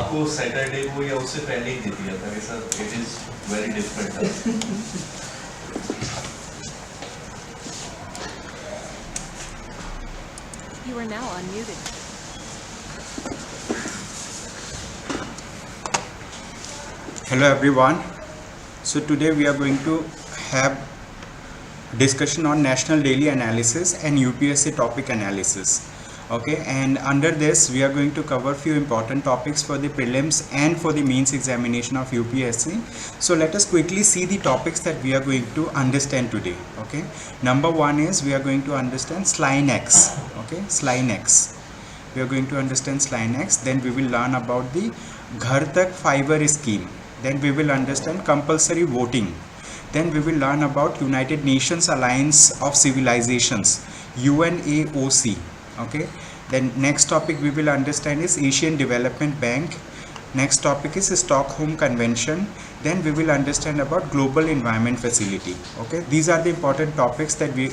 आपको सैटरडे को या उससे पहले ही दे दिया था sir. It is very different. You are now unmuted. Hello everyone. So today we are going to have discussion on National Daily Analysis and UPSC topic analysis. Okay, and under this we are going to cover few important topics for the prelims and for the mains examination of UPSC. So let us quickly see the topics that we are going to understand today. Okay, number one is we are going to understand SLINEX. Okay, SLINEX. We are going to understand SLINEX. Then we will learn about the Ghar Tak Fiber scheme. Then we will understand compulsory voting. Then we will learn about United Nations Alliance of Civilizations, UNAOC. Okay, then next topic we will understand is Asian Development Bank. Next topic is Stockholm Convention. Then we will understand about Global Environment Facility. Okay, these are the important topics that we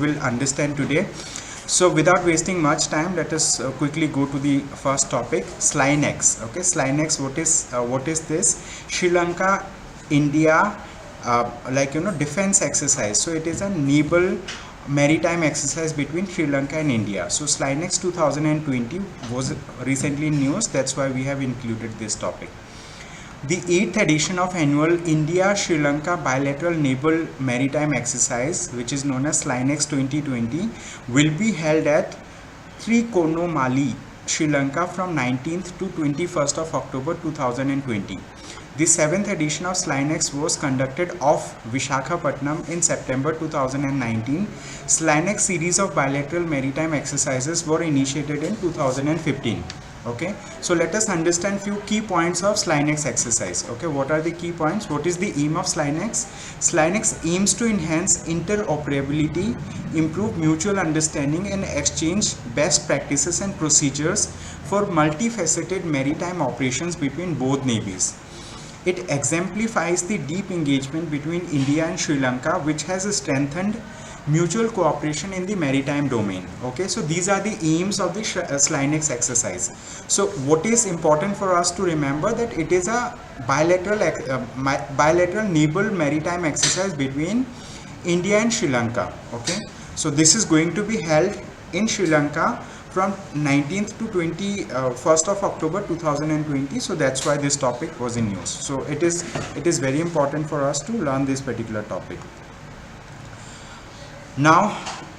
will understand today. So without wasting much time, let us quickly go to the first topic, SLINEX. Okay, SLINEX, what is this? Sri Lanka India defense exercise. So it is a naval maritime exercise between Sri Lanka and India. So SLINEX 2020 was recently in news. That's why we have included this topic. The 8th edition of annual India-Sri Lanka bilateral naval maritime exercise, which is known as SLINEX 2020, will be held at Trincomalee, Sri Lanka from 19th to 21st of October 2020. The 7th edition of SLINEX was conducted off Visakhapatnam in September 2019. SLINEX series of bilateral maritime exercises were initiated in 2015. Okay, so let us understand few key points of SLINEX exercise. Okay, what are the key points? What is the aim of SLINEX? SLINEX aims to enhance interoperability, improve mutual understanding and exchange best practices and procedures for multifaceted maritime operations between both navies. It exemplifies the deep engagement between India and Sri Lanka, which has strengthened mutual cooperation in the maritime domain. Okay, so these are the aims of the SLINEX exercise. So what is important for us to remember, that it is a bilateral naval maritime exercise between India and Sri Lanka. Okay, so this is going to be held in Sri Lanka from 19th to 21st of October 2020. So that's why this topic was in news. So it is very important for us to learn this particular topic. Now,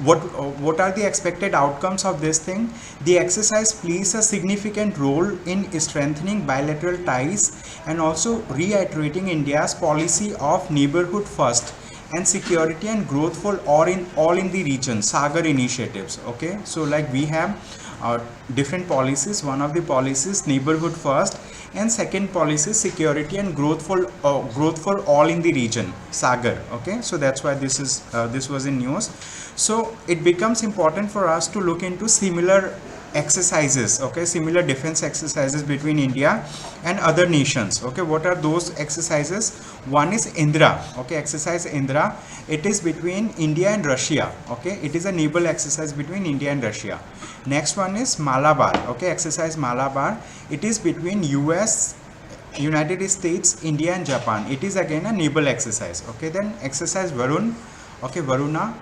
what are the expected outcomes of this thing? The exercise plays a significant role in strengthening bilateral ties and also reiterating India's policy of neighborhood first and security and growth for all in the region, Sagar initiatives. Okay, so like we have different policies. One of the policies neighborhood first, and second policy security and growth for all in the region, Sagar. Okay, so that's why this was in news. So it becomes important for us to look into similar exercises, okay, similar defense exercises between India and other nations. Okay, what are those exercises? One is Indra. Okay, exercise Indra. It is between India and Russia. Okay, it is a naval exercise between India and Russia. Next one is Malabar. Okay, exercise Malabar. It is between US, United States, India and Japan. It is again a naval exercise. Okay, then exercise Varun. Okay, Varuna.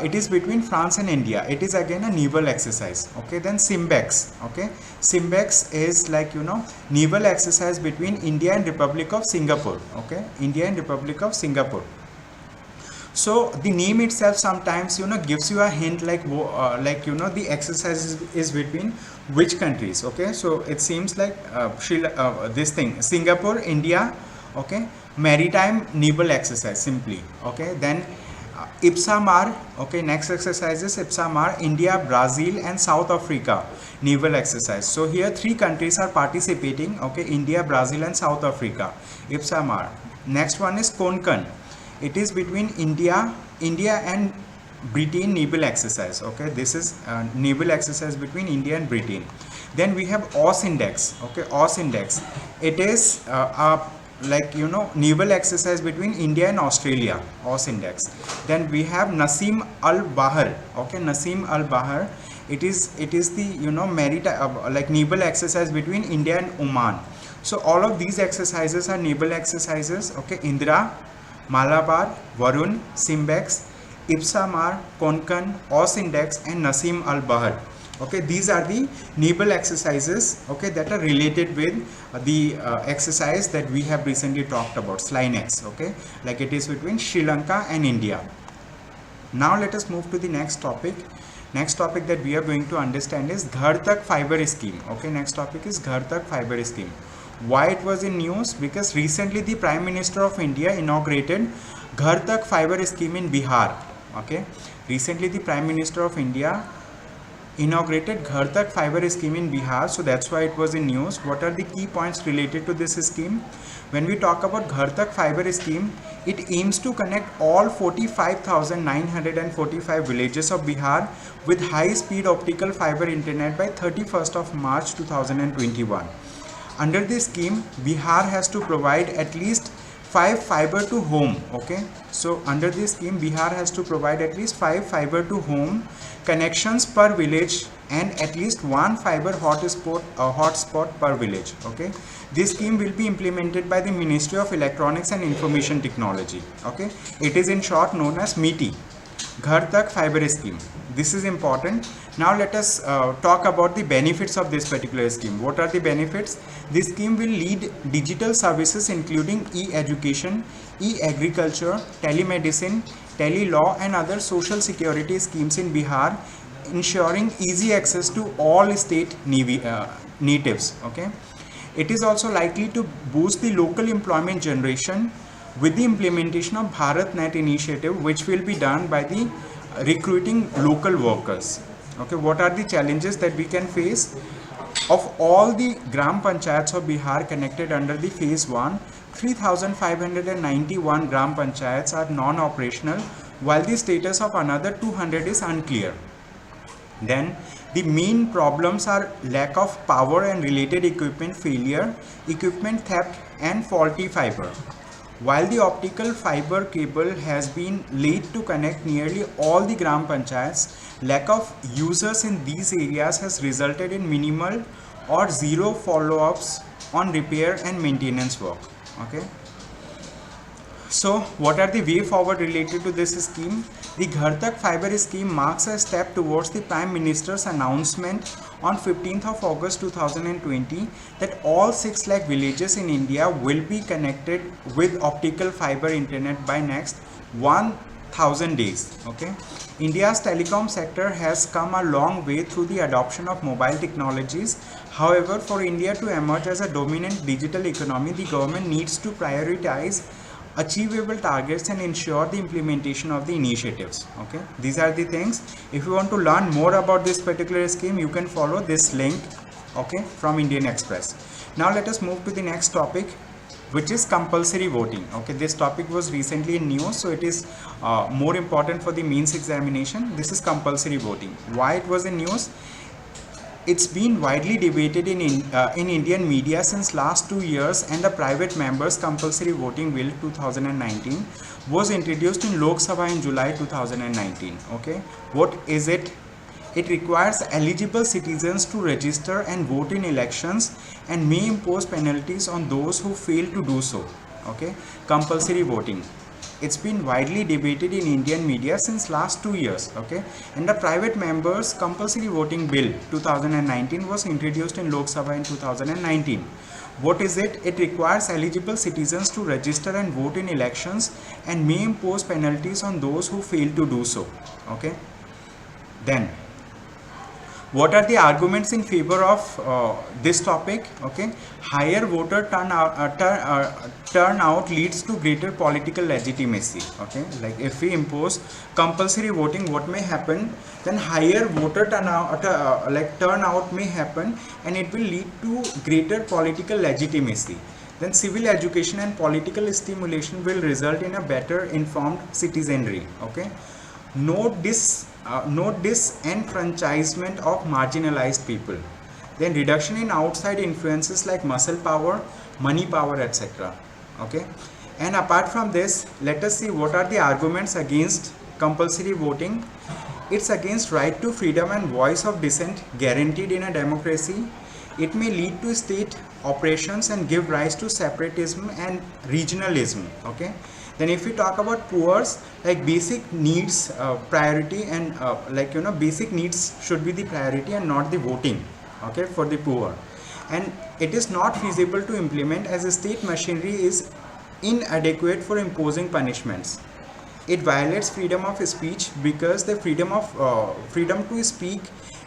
It is between France and India. It is again a naval exercise. Okay, then Simbex. Okay, Simbex is like, you know, naval exercise between India and Republic of Singapore. Okay, India and Republic of Singapore. So the name itself sometimes, you know, gives you a hint like you know, the exercise is between which countries. Okay, so it sems like this thing, Singapore, India. Okay, maritime naval exercise simply. Okay, then IPSA-MAR. Okay, next exercise is IPSA-MAR, India, Brazil and South Africa naval exercise. So here three countries are participating. Okay, India, Brazil and South Africa, IPSA-MAR. Next one is Konkan. It is between India and Britain naval exercise. Okay, this is naval exercise between India and Britain. Then we have OS Index. Okay, OS Index. It is like, you know, naval exercise between India and Australia, OS Index. Then we have Nasim Al Bahar. Okay, Nasim Al Bahar. It is the, you know, maritime like naval exercise between India and Oman. So all of these exercises are naval exercises. Okay, Indra, Malabar, Varun, Simbex, Ipsamar, Konkan, Osindex, and Nasim Al Bahar. Okay, these are the naval exercises, okay, that are related with the exercise that we have recently talked about, SLYNEX. Okay, like it is between Sri Lanka and India. Now let us move to the next topic. Next topic that we are going to understand is Ghar Tak Fiber Scheme. Okay, next topic is Ghar Tak Fiber Scheme. Why it was in news? Because recently the Prime Minister of India inaugurated Ghar Tak Fiber Scheme in Bihar. Okay, recently the Prime Minister of India inaugurated Ghar Tak Fiber Scheme in Bihar, so that's why it was in news. What are the key points related to this scheme? When we talk about Ghar Tak Fiber Scheme, it aims to connect all 45,945 villages of Bihar with high-speed optical fiber internet by 31st of March 2021. Under this scheme, Bihar has to provide at least 5 fiber to home. Okay, so under this scheme, Bihar has to provide at least 5 fiber to home connections per village and at least 1 fiber hotspot per village. Okay, this scheme will be implemented by the Ministry of Electronics and Information Technology. Okay, it is in short known as METI, Ghar Tak Fiber Scheme. This is important. Now let us talk about the benefits of this particular scheme. What are the benefits? This scheme will lead digital services including e-education, e-agriculture, telemedicine, tele-law and other social security schemes in Bihar, ensuring easy access to all state natives. Okay, it is also likely to boost the local employment generation with the implementation of BharatNet initiative, which will be done by the recruiting local workers. Okay, what are the challenges that we can face? Of all the Gram Panchayats of Bihar connected under the phase 1, 3,591 Gram Panchayats are non-operational, while the status of another 200 is unclear. Then the main problems are lack of power and related equipment failure, equipment theft and faulty fiber. While the optical fiber cable has been laid to connect nearly all the Gram Panchayats, lack of users in these areas has resulted in minimal or zero follow-ups on repair and maintenance work. Okay. So what are the way forward related to this scheme? The Ghar Tak Fiber Scheme marks a step towards the Prime Minister's announcement on 15th of August 2020 that all 6 lakh villages in India will be connected with optical fiber internet by next 1000 days. Okay. India's telecom sector has come a long way through the adoption of mobile technologies. However, for India to emerge as a dominant digital economy, the government needs to prioritize achievable targets and ensure the implementation of the initiatives. Okay, these are the things. If you want to learn more about this particular scheme, you can follow this link, okay, from Indian Express. Now let us move to the next topic, which is compulsory voting. Okay, this topic was recently in news, so it is more important for the mains examination. This is compulsory voting. Why it was in news? It's been widely debated in Indian media since last 2 years, and the private members compulsory voting bill 2019 was introduced in Lok Sabha in July 2019. Okay, what is it? It requires eligible citizens to register and vote in elections and may impose penalties on those who fail to do so. Okay, compulsory voting. It's been widely debated in Indian media since last 2 years. Okay, and the private members compulsory voting bill 2019 was introduced in Lok Sabha in 2019. What is it? It requires eligible citizens to register and vote in elections and may impose penalties on those who fail to do so. Okay, then what are the arguments in favor of this topic? Okay, higher voter turnout leads to greater political legitimacy. Okay, like if we impose compulsory voting, what may happen? Then higher voter turnout may happen, and it will lead to greater political legitimacy. Then civil education and political stimulation will result in a better informed citizenry. Okay, note disenfranchisement of marginalized people. Then reduction in outside influences like muscle power, money power, etc. Okay, and apart from this, let us see what are the arguments against compulsory voting. It's against right to freedom and voice of dissent guaranteed in a democracy. it may lead to state operations and give rise to separatism and regionalism. Okay, then if we talk about poor's, like basic needs priority, and basic needs should be the priority and not the voting, okay, for the poor. And it is not feasible to implement as a state machinery is inadequate for imposing punishments. It violates freedom of speech because the freedom to speak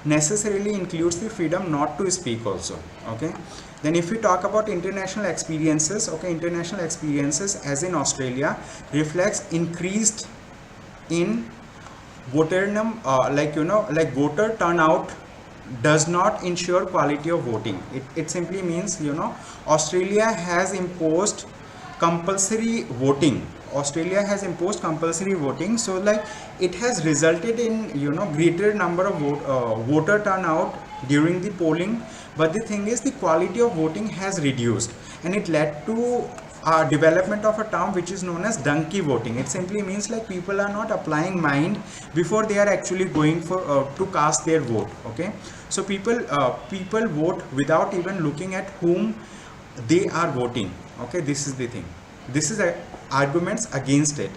necessarily includes the freedom not to speak also. Okay, then if we talk about international experiences, okay, international experiences as in Australia reflects increased in voter voter turnout does not ensure quality of voting. It simply means, Australia has imposed compulsory voting. Australia has imposed compulsory voting, so like it has resulted in greater number of voter turnout during the polling, but the thing is the quality of voting has reduced, and it led to development of a term which is known as donkey voting. It simply means like people are not applying mind before they are actually going for to cast their vote. Okay, so people vote without even looking at whom they are voting. Okay, this is the thing. This is arguments against it.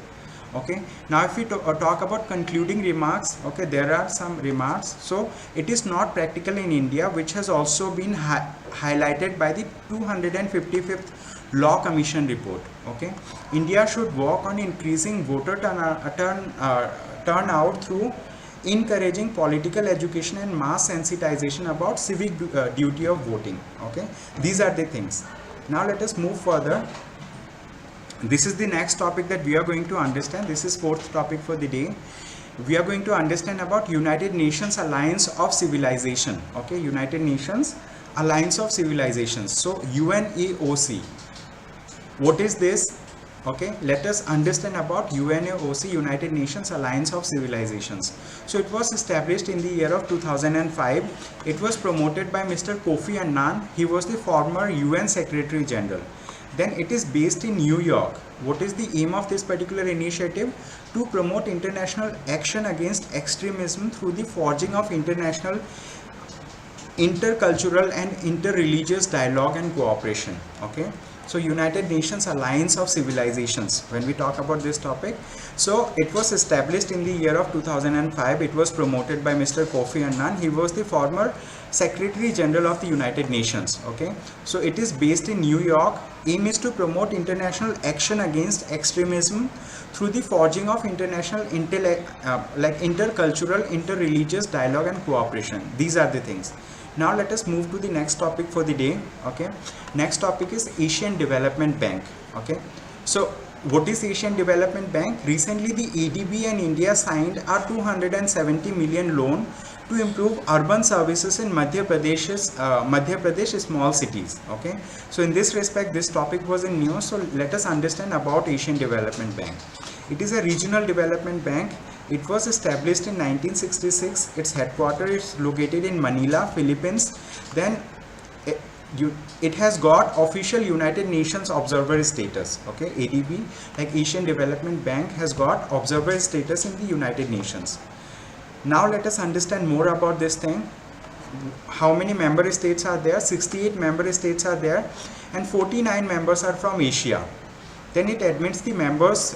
Okay, now if we talk about concluding remarks, okay, there are some remarks. So it is not practical in India, which has also been highlighted by the 255th Law Commission report. Okay, India should work on increasing voter turnout through encouraging political education and mass sensitization about civic duty of voting. Okay, these are the things. Now let us move further. This is the next topic that we are going to understand. This is fourth topic for the day. We are going to understand about United Nations Alliance of Civilization. Okay, United Nations Alliance of Civilizations. So UNAOC. What is this? Okay, let us understand about UNAOC, United Nations Alliance of Civilizations. So it was established in the year of 2005. It was promoted by Mr. Kofi Annan. He was the former UN Secretary General. Then it is based in New York. What is the aim of this particular initiative? To promote international action against extremism through the forging of international intercultural and interreligious dialogue and cooperation. Okay, so United Nations Alliance of Civilizations, when we talk about this topic, so it was established in the year of 2005. It was promoted by Mr. Kofi Annan. He was the former Secretary General of the United Nations. Okay, so it is based in New York. Aim is to promote international action against extremism through the forging of international intercultural, interreligious dialogue and cooperation. These are the things. Now let us move to the next topic for the day. Okay, next topic is Asian Development Bank. Okay, so what is Asian Development Bank? Recently the ADB and India signed a 270 million loan to improve urban services in Madhya Pradesh small cities. Okay, so in this respect this topic was in news. So let us understand about Asian Development Bank. It is a regional development bank. It was established in 1966. Its headquarters is located in Manila, Philippines. Then it has got official United Nations observer status. Okay, ADB, like Asian Development Bank, has got observer status in the United Nations. Now let us understand more about this thing. How many member states are there? 68 member states are there, and 49 members are from Asia. Then it admits the members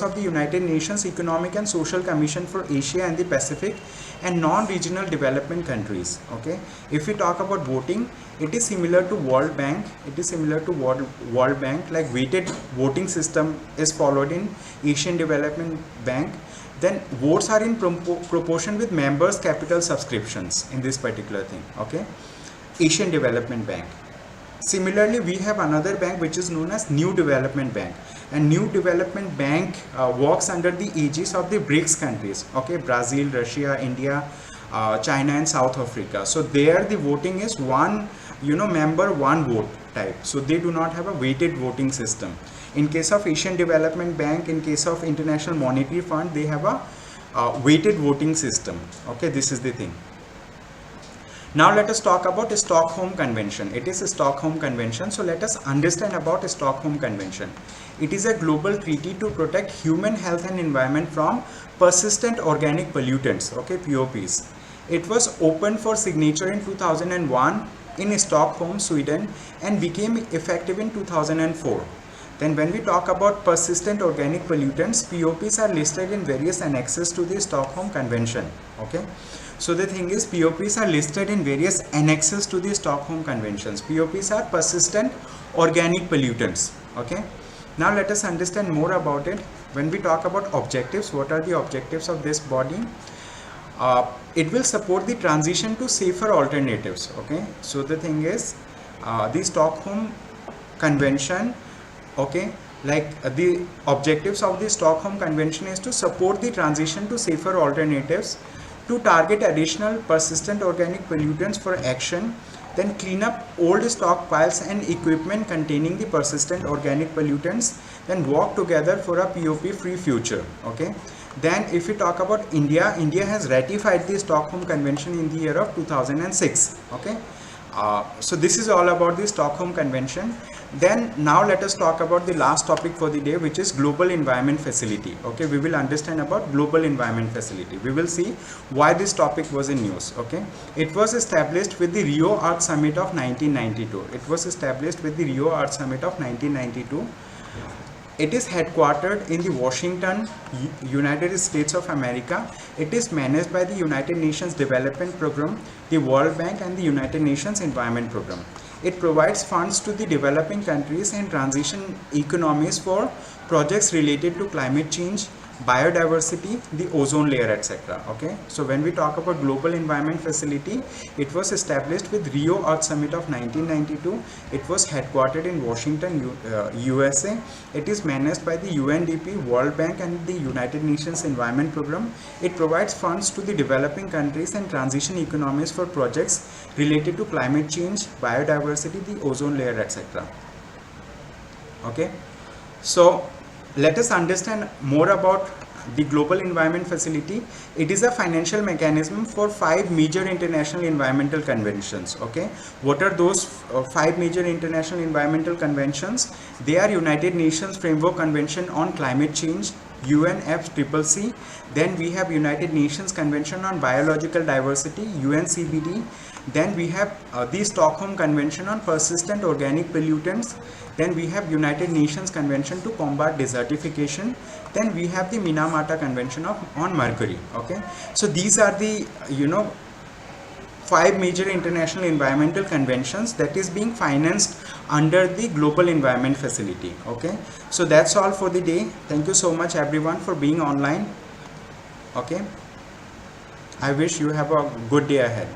of the United Nations Economic and Social Commission for Asia and the Pacific and non-regional development countries. Okay, if we talk about voting, it is similar to World Bank. World Bank, like weighted voting system is followed in Asian Development Bank. Then votes are in proportion with members' capital subscriptions in this particular thing. Okay, Asian Development Bank. Similarly, we have another bank which is known as New Development Bank, and New Development Bank works under the aegis of the BRICS countries. Okay, Brazil, Russia, India, China and South Africa. So there the voting is one member one vote type. So they do not have a weighted voting system. In case of Asian Development Bank, in case of International Monetary Fund, they have a weighted voting system. Okay, this is the thing. Now let us talk about the Stockholm Convention. It is a Stockholm Convention. So let us understand about the Stockholm Convention. It is a global treaty to protect human health and environment from persistent organic pollutants, okay, POPs. It was opened for signature in 2001 in Stockholm, Sweden, and became effective in 2004. Then when we talk about persistent organic pollutants, POPs are listed in various annexes to the Stockholm Convention. Okay, so the thing is, POPs are listed in various annexes to the Stockholm Conventions. POPs are persistent organic pollutants. Okay, now let us understand more about it. When we talk about objectives, what are the objectives of this body? It will support the transition to safer alternatives. Okay, so the thing is, the Stockholm Convention, okay, the objectives of the Stockholm Convention is to support the transition to safer alternatives, to target additional persistent organic pollutants for action, then clean up old stockpiles and equipment containing the persistent organic pollutants, then work together for a POP free future. Okay, then if we talk about India, India has ratified the Stockholm Convention in the year of 2006. Okay, so this is all about the Stockholm Convention. Then now let us talk about the last topic for the day, which is Global Environment Facility. Okay, we will understand about Global Environment Facility. We will see why this topic was in news. Okay, it was established with the Rio Earth Summit of 1992. It was established with the Rio Earth Summit of 1992. It is headquartered in the Washington, United States of America. It is managed by the United Nations Development Program, the World Bank, and the United Nations Environment Program. It provides funds to the developing countries and transition economies for projects related to climate change, biodiversity, the ozone layer, etc. Okay, so when we talk about Global Environment Facility, it was established with Rio Earth Summit of 1992. It was headquartered in Washington, USA. It is managed by the UNDP, World Bank, and the United Nations Environment Program. It provides funds to the developing countries and transition economies for projects related to climate change, biodiversity, the ozone layer, etc. Okay, so let us understand more about the Global Environment Facility. It is a financial mechanism for 5 major international environmental conventions. Okay, what are those 5 major international environmental conventions? They are United Nations Framework Convention on Climate Change, UNFCCC. Then we have United Nations Convention on Biological Diversity, UNCBD. Then we have the Stockholm Convention on Persistent Organic Pollutants. Then we have United Nations Convention to Combat Desertification. Then we have the Minamata Convention on Mercury. Okay, so these are the 5 major international environmental conventions that is being financed under the Global Environment Facility. Okay, so that's all for the day. Thank you so much everyone for being online. Okay, I wish you have a good day ahead.